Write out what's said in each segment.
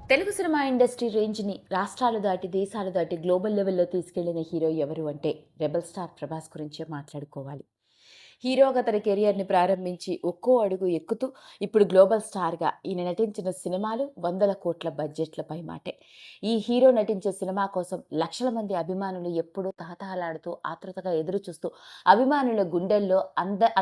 Telugu cinema industry రేంజ్‌ని రాష్ట్రాలు దాటి, దేశాలు దాటి గ్లోబల్ లెవెల్‌లో తీసుకెళ్లిన హీరో ఎవరు అంటే రెబెల్ స్టార్ 'ప్రభాస్' గురించే మాట్లాడుకోవాలి. హీరోగా తన కెరియర్‌ని ప్రారంభించి ఒక్కో అడుగు ఎక్కుతూ ఇప్పుడు గ్లోబల్ స్టార్‌గా ఈయన నటించిన సినిమాలు వందల కోట్ల బడ్జెట్ల పైమాటే. ఈ హీరో నటించే సినిమా కోసం లక్షల మంది అభిమానులు ఎప్పుడూ తహతహలాడుతూ ఆతృతగా ఎదురుచూస్తూ అభిమానుల గుండెల్లో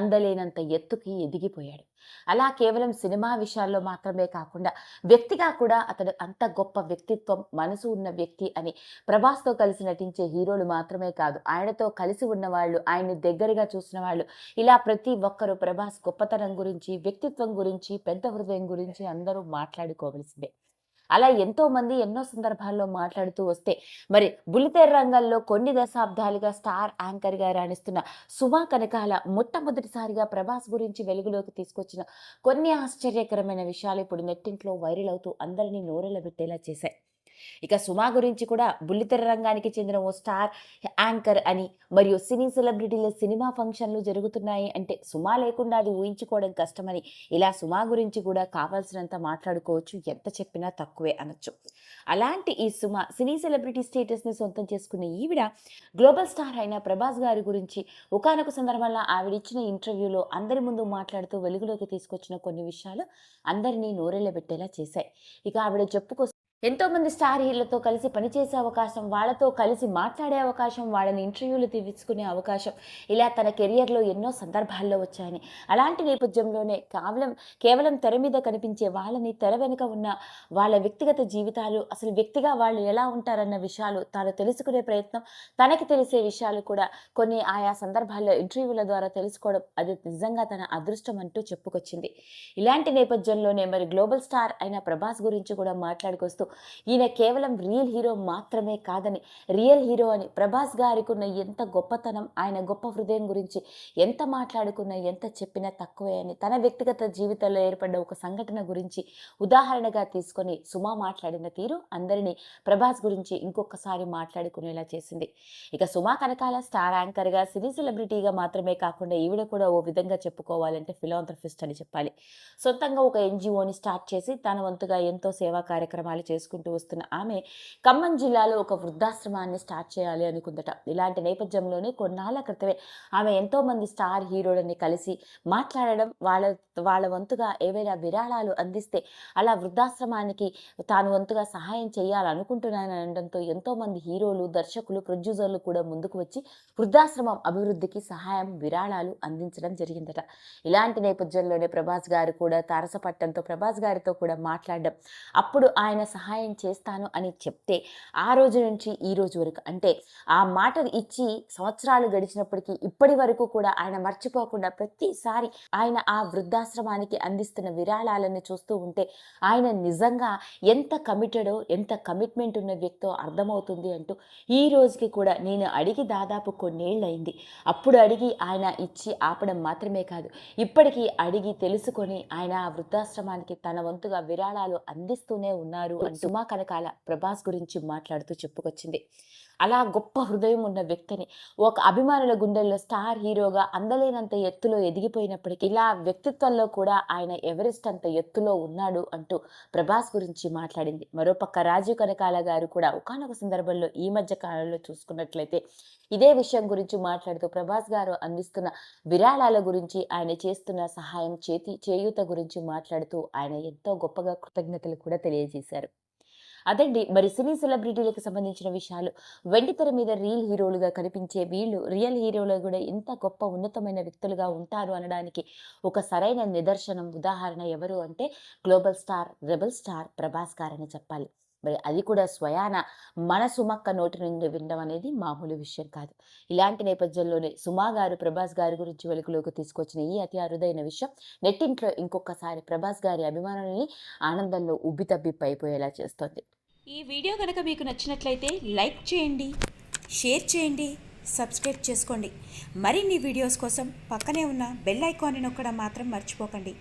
అందలేనంత ఎత్తుకి ఎదిగిపోయాడు. అలా కేవలం సినిమా విషయాల్లో మాత్రమే కాకుండా వ్యక్తిగా కూడా అతడు అంత గొప్ప వ్యక్తిత్వం, మనసు ఉన్న వ్యక్తి అని ప్రభాస్‌తో కలిసి నటించే హీరోలు మాత్రమే కాదు, ఆయనతో కలిసి ఉన్నవాళ్ళు, ఆయన్ని దగ్గరగా చూసిన వాళ్ళు, ఇలా ప్రతి ఒక్కరు ప్రభాస్ గొప్పతనం గురించి, వ్యక్తిత్వం గురించి, పెద్ద హృదయం గురించి అందరూ మాట్లాడుకోవలసిందే. అలా ఎంతోమంది ఎన్నో సందర్భాల్లో మాట్లాడుతూ వస్తే, మరి బుల్లితెర రంగంలో కొన్ని దశాబ్దాలుగా స్టార్ యాంకర్‌గా రాణిస్తున్న సుమ కనకాల మొట్టమొదటిసారిగా ప్రభాస్ గురించి వెలుగులోకి తీసుకొచ్చిన కొన్ని ఆశ్చర్యకరమైన విషయాలు ఇప్పుడు నెట్టింట్లో వైరల్ అవుతూ అందరినీ నోరెళ్ళబెట్టేలా చేశాయి. ఇక సుమ గురించి కూడా బుల్లితెర రంగానికి చెందిన ఓ స్టార్ యాంకర్ అని, మరియు సినీ సెలబ్రిటీల సినిమా ఫంక్షన్లు జరుగుతున్నాయి అంటే సుమ లేకుండా అది ఊహించుకోవడం కష్టమని, ఇలా సుమ గురించి కూడా కావాల్సినంత మాట్లాడుకోవచ్చు, ఎంత చెప్పినా తక్కువే అనొచ్చు. అలాంటి ఈ సుమ సినీ సెలబ్రిటీ స్టేటస్ని సొంతం చేసుకున్న ఈవిడ గ్లోబల్ స్టార్ అయిన ప్రభాస్ గారి గురించి ఒకానొక సందర్భంలో ఆవిడిచ్చిన ఇంటర్వ్యూలో అందరి ముందు మాట్లాడుతూ వెలుగులోకి తీసుకొచ్చిన కొన్ని విషయాలు అందరినీ నోరెళ్ళబెట్టేలా చేశాయి. ఇక ఆవిడ చెప్పుకో ఎంతోమంది స్టార్ హీరోలతో కలిసి పనిచేసే అవకాశం, వాళ్ళతో కలిసి మాట్లాడే అవకాశం, వాళ్ళని ఇంటర్వ్యూలు తీసుకునే అవకాశం, ఇలా తన కెరియర్‌లో ఎన్నో సందర్భాల్లో వచ్చాయని. అలాంటి నేపథ్యంలోనే కేవలం తెర మీద కనిపించే వాళ్ళని, తెర వెనుక ఉన్న వాళ్ళ వ్యక్తిగత జీవితాలు, అసలు వ్యక్తిగా వాళ్ళు ఎలా ఉంటారన్న విషయాలు తాను తెలుసుకునే ప్రయత్నం, తనకి తెలిసే విషయాలు కూడా కొన్ని ఆయా సందర్భాల్లో ఇంటర్వ్యూల ద్వారా తెలుసుకోవడం, అది నిజంగా తన అదృష్టం అంటూ చెప్పుకొచ్చింది. ఇలాంటి నేపథ్యంలోనే మరి గ్లోబల్ స్టార్ అయిన ప్రభాస్ గురించి కూడా మాట్లాడుకొస్తూ, ఈయన కేవలం రియల్ హీరో మాత్రమే కాదని, రియల్ హీరో అని ప్రభాస్ గారికి ఉన్న ఎంత గొప్పతనం, ఆయన గొప్ప హృదయం గురించి ఎంత మాట్లాడుకున్నా, ఎంత చెప్పినా తక్కువే అని, తన వ్యక్తిగత జీవితంలో ఏర్పడ్డ ఒక సంఘటన గురించి ఉదాహరణగా తీసుకొని సుమ మాట్లాడిన తీరు అందరినీ ప్రభాస్ గురించి ఇంకొకసారి మాట్లాడుకునేలా చేసింది. ఇక సుమ కనకాల స్టార్ యాంకర్‌గా, సినీ సెలబ్రిటీగా మాత్రమే కాకుండా ఈవిడ కూడా ఓ విధంగా చెప్పుకోవాలంటే ఫిలాంథ్రఫిస్ట్ అని చెప్పాలి. సొంతంగా ఒక ఎన్‌జీఓని స్టార్ట్ చేసి తన వంతుగా ఎంతో సేవా కార్యక్రమాలు చేసుకుంటూ వస్తున్న ఆమె ఖమ్మం జిల్లాలో ఒక వృద్ధాశ్రమాన్ని స్టార్ట్ చేయాలి అనుకుందట. ఇలాంటి నేపథ్యంలోనే కొన్నాళ్ల క్రితమే ఆమె ఎంతోమంది స్టార్ హీరోలని కలిసి మాట్లాడడం, వాళ్ళ వంతుగా ఏవైనా విరాళాలు అందిస్తే అలా వృద్ధాశ్రమానికి తాను వంతుగా సహాయం చేయాలనుకుంటున్నానని అనడంతో ఎంతోమంది హీరోలు, దర్శకులు, ప్రొడ్యూసర్లు కూడా ముందుకు వచ్చి వృద్ధాశ్రమం అభివృద్ధికి సహాయం, విరాళాలు అందించడం జరిగిందట. ఇలాంటి నేపథ్యంలోనే ప్రభాస్ గారు కూడా తారసపట్టంతో ప్రభాస్ గారితో కూడా మాట్లాడడం, అప్పుడు ఆయన సహాయం చేస్తాను అని చెప్తే ఆ రోజు నుంచి ఈ రోజు వరకు, అంటే ఆ మాట ఇచ్చి సంవత్సరాలు గడిచినప్పటికీ ఇప్పటి వరకు కూడా ఆయన మర్చిపోకుండా ప్రతిసారి ఆయన ఆ వృద్ధాశ్రమానికి అందిస్తున్న విరాళాలను చూస్తూ ఉంటే ఆయన నిజంగా ఎంత కమిటెడో, ఎంత కమిట్మెంట్ ఉన్న వ్యక్తో అర్థమవుతుంది అంటూ ఈ రోజుకి కూడా నేను అడిగి దాదాపు కొన్నేళ్ళయింది. అప్పుడు అడిగి ఆయన ఇచ్చి ఆపడం మాత్రమే కాదు, ఇప్పటికీ అడిగి తెలుసుకొని ఆయన ఆ వృద్ధాశ్రమానికి తన వంతుగా విరాళాలు అందిస్తూనే ఉన్నారు అంటూ సుమ కనకాల ప్రభాస్ గురించి మాట్లాడుతూ చెప్పుకొచ్చింది. అలా గొప్ప హృదయం ఉన్న వ్యక్తిని ఒక అభిమానుల గుండెల్లో స్టార్ హీరోగా అందలేనంత ఎత్తులో ఎదిగిపోయినప్పటికీ ఇలా వ్యక్తిత్వంలో కూడా ఆయన ఎవరెస్ట్ అంత ఎత్తులో ఉన్నాడు అంటూ ప్రభాస్ గురించి మాట్లాడింది. మరోపక్క రాజీవ్ కనకాల గారు కూడా ఒకానొక సందర్భంలో ఈ మధ్య కాలంలో చూసుకున్నట్లయితే ఇదే విషయం గురించి మాట్లాడుతూ ప్రభాస్ గారు అందిస్తున్న విరాళాల గురించి, ఆయన చేస్తున్న సహాయం, చేయూత గురించి మాట్లాడుతూ ఆయన ఎంతో గొప్పగా కృతజ్ఞతలు కూడా తెలియజేశారు. అదండి మరి సినీ సెలబ్రిటీలకు సంబంధించిన విషయాలు. వెండితెర మీద రియల్ హీరోలుగా కనిపించే వీళ్ళు రియల్ హీరోలు కూడా ఎంత గొప్ప ఉన్నతమైన వ్యక్తులుగా ఉంటారు అనడానికి ఒక సరైన నిదర్శనం, ఉదాహరణ ఎవరు అంటే global star, rebel star Prabhas గారని చెప్పాలి. మరి అది కూడా స్వయాన మన సుమక్క నోటి నుండి వినడం అనేది మామూలు విషయం కాదు. ఇలాంటి నేపథ్యంలోనే సుమా గారు ప్రభాస్ గారి గురించి వెలుగులోకి తీసుకొచ్చిన ఈ అతి అరుదైన విషయం నెట్టింట్లో ఇంకొకసారి ప్రభాస్ గారి అభిమానులని ఆనందంలో ఉబ్బితబ్బిబ్బైపోయేలా చేస్తోంది. ఈ వీడియో కనుక మీకు నచ్చినట్లయితే లైక్ చేయండి, షేర్ చేయండి, సబ్స్క్రైబ్ చేసుకోండి. మరిన్ని వీడియోస్ కోసం పక్కనే ఉన్న బెల్ ఐకాన్ని నొక్కడం మాత్రం మర్చిపోకండి.